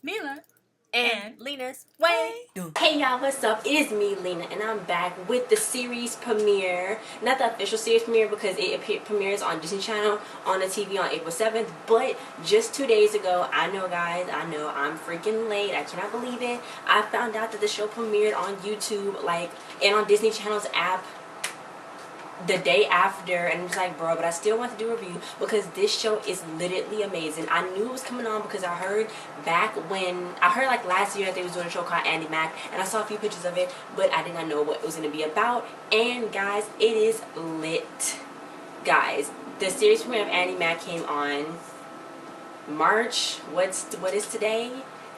Mila, and Lena's way. Hey y'all, what's up? It is me, Lena, and I'm back with the series premiere. Not the official series premiere because it premieres on Disney Channel on the TV on April 7th, but just 2 days ago, I know guys, I know I'm freaking late, I cannot believe it. I found out that the show premiered on YouTube, and on Disney Channel's app the day after, and I'm just like, bro, but I still want to do a review because this show is literally amazing. I knew it was coming on because I heard like last year they was doing a show called Andi Mack, and I saw a few pictures of it, but I did not know what it was going to be about. And guys, it is lit. Guys, the series premiere of Andi Mack came on March, what is today?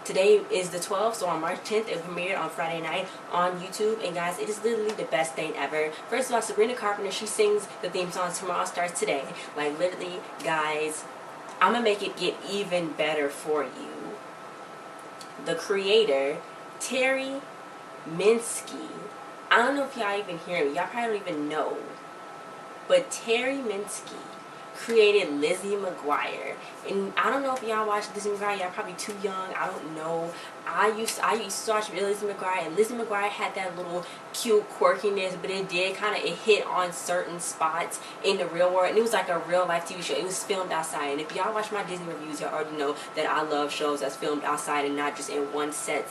Today is the 12th, so on March 10th, it premiered on Friday night on YouTube. And guys, it is literally the best thing ever. First of all, Sabrina Carpenter, she sings the theme song Tomorrow Starts Today. Like, literally, guys, I'm going to make it get even better for you. The creator, Terri Minsky. I don't know if y'all even hear me. Y'all probably don't even know. But Terri Minsky created Lizzie McGuire, and I don't know if y'all watch Lizzie McGuire. Y'all probably too young. I don't know. I used to watch Lizzie McGuire, and Lizzie McGuire had that little cute quirkiness, but it hit on certain spots in the real world, and it was like a real life TV show. It was filmed outside, and if y'all watch my Disney reviews, y'all already know that I love shows that's filmed outside and not just in one set.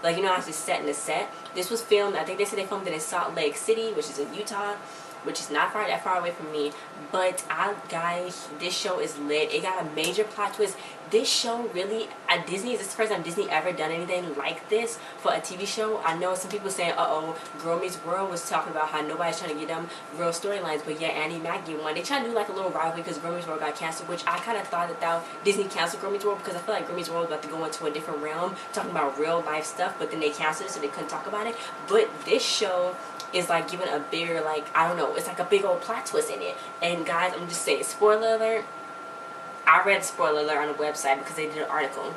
Like, you know, it's just set in a set. This was filmed, I think they said they filmed it in Salt Lake City, which is in Utah, which is not that far away from me. But guys, this show is lit. It got a major plot twist. This show really, at Disney, this is the first time Disney ever done anything like this for a TV show. I know some people saying, Girl Meets World was talking about how nobody's trying to get them real storylines, but yeah, Andi Mack get one. They try to do like a little rivalry because Girl Meets World got canceled, which I kind of thought that Disney canceled Girl Meets World because I feel like Girl Meets World was about to go into a different realm, talking about real life stuff, but then they canceled it so they couldn't talk about it. But this show is like giving a bigger, like, I don't know, it's like a big old plot twist in it. And guys, I'm just saying, spoiler alert, I read spoiler alert on the website because they did an article.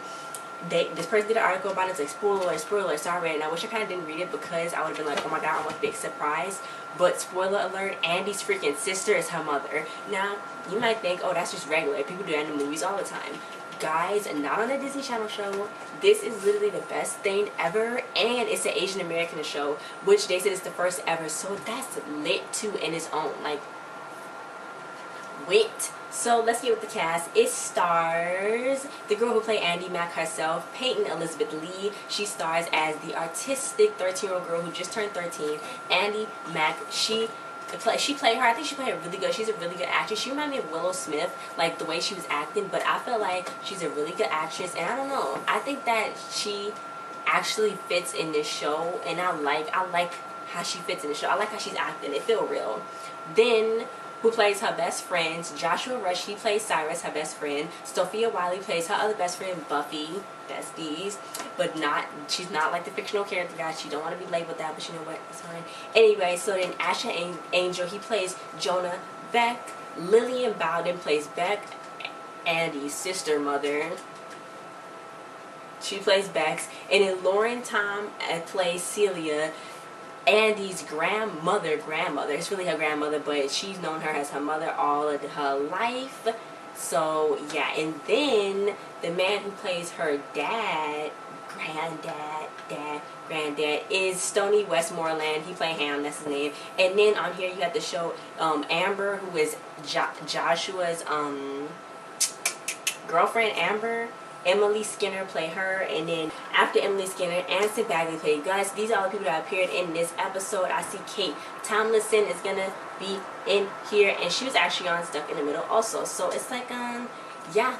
This person did an article about it. It's like, spoiler alert, so I read it. And I wish I kind of didn't read it because I would have been like, oh my god, I'm a big surprise. But spoiler alert, Andy's freaking sister is her mother. Now, you might think, oh, that's just regular. People do that in the movies all the time. Guys, not on a Disney Channel show. This is literally the best thing ever, and it's an Asian American show, which they said is the first ever, so that's lit too in its own. Like, wait. So let's get with the cast. It stars the girl who played Andi Mack herself, Peyton Elizabeth Lee. She stars as the artistic 13-year-old girl who just turned 13, Andi Mack. She played her. I think she played her really good. She's a really good actress. She reminded me of Willow Smith, like the way she was acting, but I feel like she's a really good actress, and I don't know. I think that she actually fits in this show, and I like how she fits in the show. I like how she's acting. It feels real. Then, who plays her best friends? Joshua Rush, he plays Cyrus, her best friend. Sophia Wiley plays her other best friend, Buffy. Besties, but she's not like the fictional character, guys. She don't want to be labeled that, but you know what, it's fine. Anyway, so then Asher Angel, he plays Jonah Beck. Lillian Bowden plays Beck, Andy's sister mother. She plays Bex. And then Lauren Tom plays Celia, Andy's grandmother. It's really her grandmother, but she's known her as her mother all of her life. So yeah, and then the man who plays her granddad is Stoney Westmoreland. He played Ham, that's his name. And then on here you got the show Amber, who is Joshua's girlfriend. Amber, Emily Skinner played her, and then after Emily Skinner, Anson Bagley played. Guys, these are all the people that appeared in this episode. I see Kate Tomlinson is gonna be in here, and she was actually on Stuck in the Middle also. So it's like, yeah,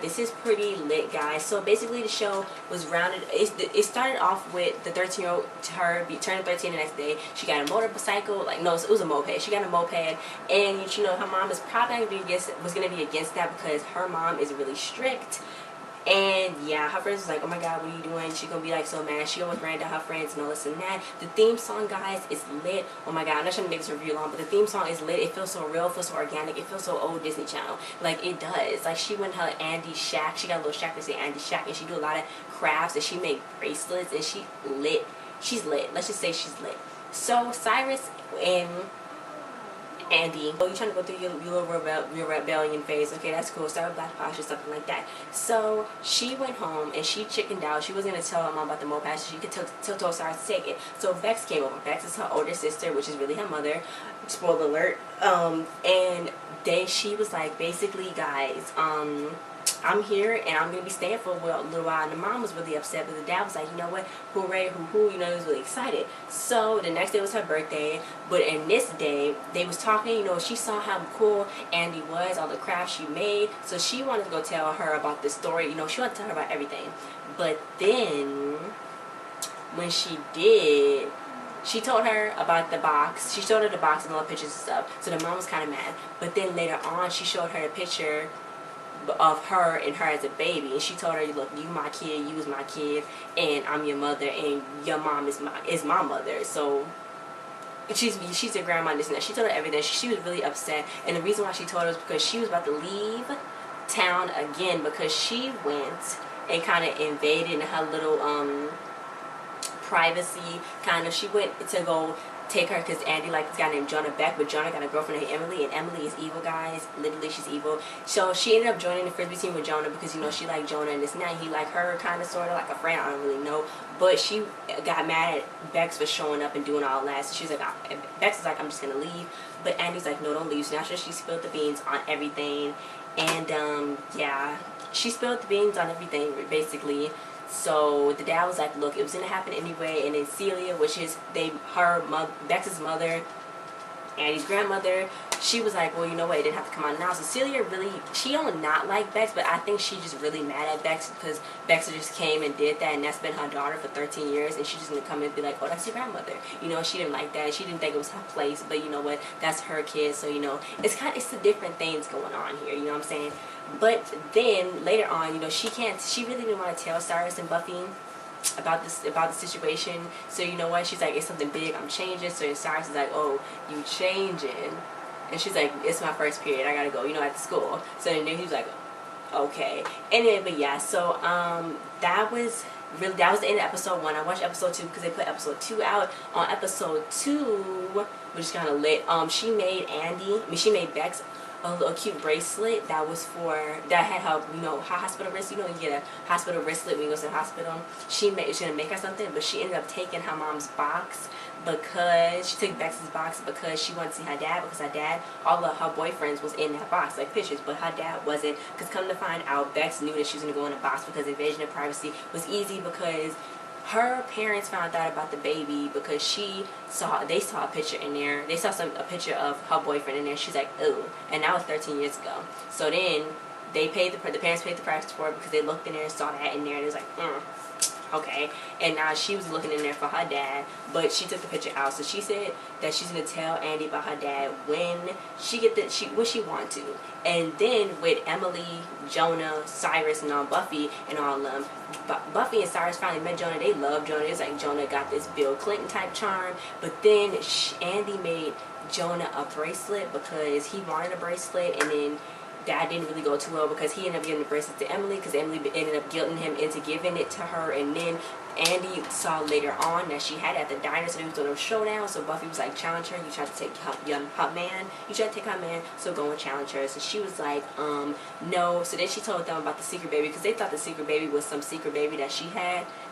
this is pretty lit, guys. So basically the show was rounded, it started off with the 13-year-old, her turning 13 the next day. She got a motorcycle, it was a moped. She got a moped, and you know, her mom is probably was gonna be against that because her mom is really strict. And yeah, her friends was like, oh my god, what are you doing? She's gonna be like so mad. She almost ran down her friends and all this and that. The theme song, guys, is lit. Oh my god, I'm not trying to make this review long, but the theme song is lit. It feels so real, it feels so organic, it feels so old Disney Channel. Like, it does. Like, she went to her Andy's shack. She got a little shack that say Andy's shack, and she do a lot of crafts, and she make bracelets, and she lit. She's lit. Let's just say she's lit. So Cyrus and Andi, oh, you trying to go through your your rebellion phase? Okay, that's cool. Start with Black Posh or something like that. So she went home and she chickened out. She wasn't gonna tell her mom about the mole patch. She could tell Sarah to take it. So Vex came over. Vex is her older sister, which is really her mother. Spoiler alert. And she was like, basically, guys, I'm here and I'm gonna be staying for a little while. And the mom was really upset, but the dad was like, you know what, hooray, hoo-hoo, you know, he was really excited. So the next day was her birthday, but in this day they was talking, you know, she saw how cool Andi was, all the crafts she made, so she wanted to go tell her about the story, you know, she wanted to tell her about everything. But then when she did, she told her about the box. She showed her the box and all the pictures and stuff, so the mom was kind of mad. But then later on she showed her a picture of her and her as a baby, and she told her, look, you my kid, you was my kid, and I'm your mother, and your mom is my mother, so she's your grandma, this and that. She told her everything. She was really upset, and the reason why she told her was because she was about to leave town again, because she went and kind of invaded in her little privacy, kind of. She went to go take her, because Andi liked this guy named Jonah Beck, but Jonah got a girlfriend named Emily, and Emily is evil, guys. Literally, she's evil. So she ended up joining the frisbee team with Jonah because, you know, she liked Jonah and this and that. He liked her kind of, sort of like a friend. I don't really know, but she got mad at Bex for showing up and doing all that. So she's like, Bex is like, I'm just gonna leave, but Andi's like, no, don't leave. So now she spilled the beans on everything, and yeah, she spilled the beans on everything basically. So the dad was like, look, it was gonna happen anyway. And then Celia, which is Bex's mother, Andi's grandmother, she was like, well, you know what, it didn't have to come out now. So Celia really, she don't not like Bex, but I think she just really mad at Bex because Bex just came and did that, and that's been her daughter for 13 years, and she's just gonna come and be like, oh, that's your grandmother. You know, she didn't like that. She didn't think it was her place, but you know what, that's her kid. So, you know, it's the different things going on here, you know what I'm saying? But then later on, you know, she really didn't want to tell Cyrus and Buffy about the situation. So you know what, she's like, it's something big, I'm changing. So Cyrus is like, oh, you changing? And she's like, it's my first period, I gotta go, you know, at the school. So then he was like, okay. And then, but yeah, so that was the end of episode 1. I watched episode 2 because they put episode 2 out. On episode 2, which is kind of lit, she made Bex a cute bracelet that had her, you know, her hospital wrist. You know, you get a hospital bracelet when you go to the hospital. She was gonna make her something, but she ended up taking her mom's box, because she took Bex's box because she wanted to see her dad, because her dad, all of her boyfriends was in that box, like pictures, but her dad wasn't. Because come to find out, Bex knew that she was gonna go in a box because invasion of privacy was easy, because her parents found out about the baby because they saw a picture in there. They saw a picture of her boyfriend in there. She's like, ooh, and that was 13 years ago. So then the parents paid the price for it because they looked in there and saw that in there, and it was like, okay. And now she was looking in there for her dad, but she took the picture out. So she said that she's gonna tell Andi about her dad when when she wants to. And then with Emily, Jonah, Cyrus, and all Buffy and all of them, Buffy and Cyrus finally met Jonah. They love Jonah. It's like Jonah got this Bill Clinton type charm. But then Andi made Jonah a bracelet because he wanted a bracelet, and then that didn't really go too well because he ended up giving the bracelet to Emily because Emily ended up guilting him into giving it to her. And then Andi saw later on that she had it at the diner, so they was doing a showdown. So Buffy was like, challenge her. You tried to take her man. You tried to take her man, so go and challenge her. So she was like, no. So then she told them about the secret baby because they thought the secret baby was some secret baby that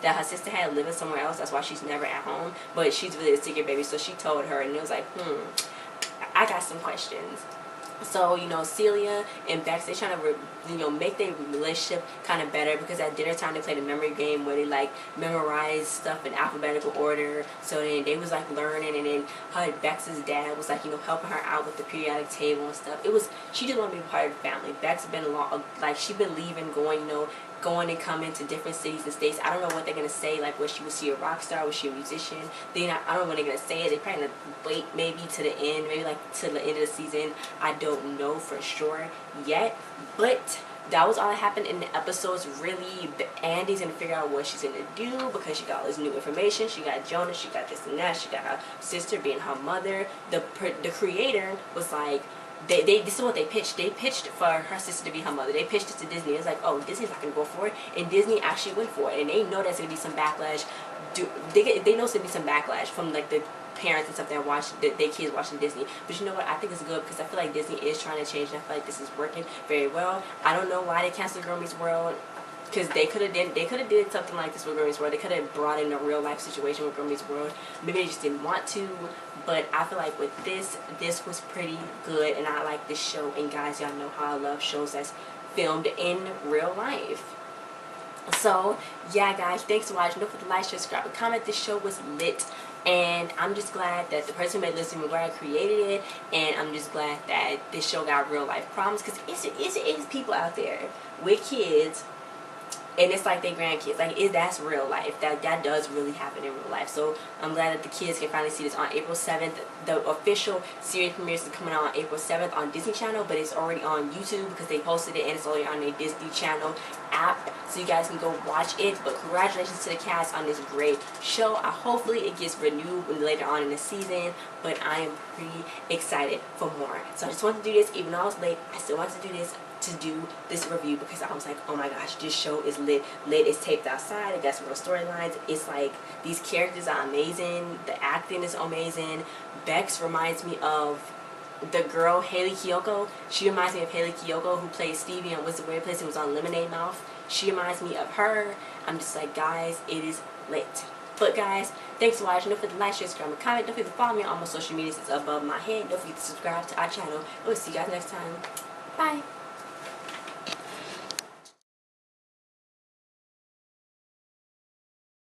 that her sister had living somewhere else. That's why she's never at home. But she's really the secret baby. So she told her, and it was like, I got some questions. So, you know, Celia and Bex, they trying to, you know, make their relationship kind of better because at dinner time they played a memory game where they, like, memorize stuff in alphabetical order. So then they was, like, learning, and then Bex's dad was, like, you know, helping her out with the periodic table and stuff. She just wanted to be part of the family. Bex has been she been leaving, going and coming to different cities and states. I don't know what they're going to say, like, was she a rock star, was she a musician? I don't know when they're going to say it. They're probably going to wait maybe to the end, maybe like to the end of the season. I don't know for sure yet, but that was all that happened in the episodes. Really, Andi's going to figure out what she's going to do because she got all this new information. She got Jonah, she got this and that, she got her sister being her mother. The creator was like, this is what they pitched. They pitched for her sister to be her mother. They pitched it to Disney. It's like, oh, Disney's not going to go for it. And Disney actually went for it. And they know there's going to be some backlash. They know there's going to be some backlash from, like, the parents and stuff that watch their kids watching Disney. But you know what? I think it's good because I feel like Disney is trying to change, and I feel like this is working very well. I don't know why they canceled Girl Meets World. Because they could have did something like this with Girl Meets World. They could have brought in a real life situation with Girl Meets World. Maybe they just didn't want to. But I feel like with this was pretty good, and I like this show. And guys, y'all know how I love shows that's filmed in real life. So yeah, guys, thanks for watching. Don't forget to like, share, subscribe, and comment. This show was lit. And I'm just glad that the person who made LIZZIE McGuire created it. And I'm just glad that this show got real life problems. Because it's people out there with kids, and it's like their grandkids. Like, that's real life. That does really happen in real life. So I'm glad that the kids can finally see this on April 7th. The official series premieres is coming out on April 7th on Disney Channel, but it's already on YouTube because they posted it, and it's already on their Disney Channel app, so you guys can go watch it. But congratulations to the cast on this great show. Hopefully it gets renewed later on in the season, but I am pretty excited for more. So I just wanted to do this, even though I was late. I still wanted to do this review because I was like, oh my gosh, this show is lit. It's taped outside. It got some real storylines. It's like, these characters are amazing. The acting is amazing. Bex reminds me of the girl Haley Kiyoko. She reminds me of Haley Kiyoko, who played Stevie on What's the Weird Place and was on Lemonade Mouth. She reminds me of her. I'm just like, guys, it is lit. But guys, thanks for watching. Don't forget to like, share, subscribe, and comment. Don't forget to follow me on all my social medias. It's above my head. Don't forget to subscribe to our channel. We'll see you guys next time. Bye.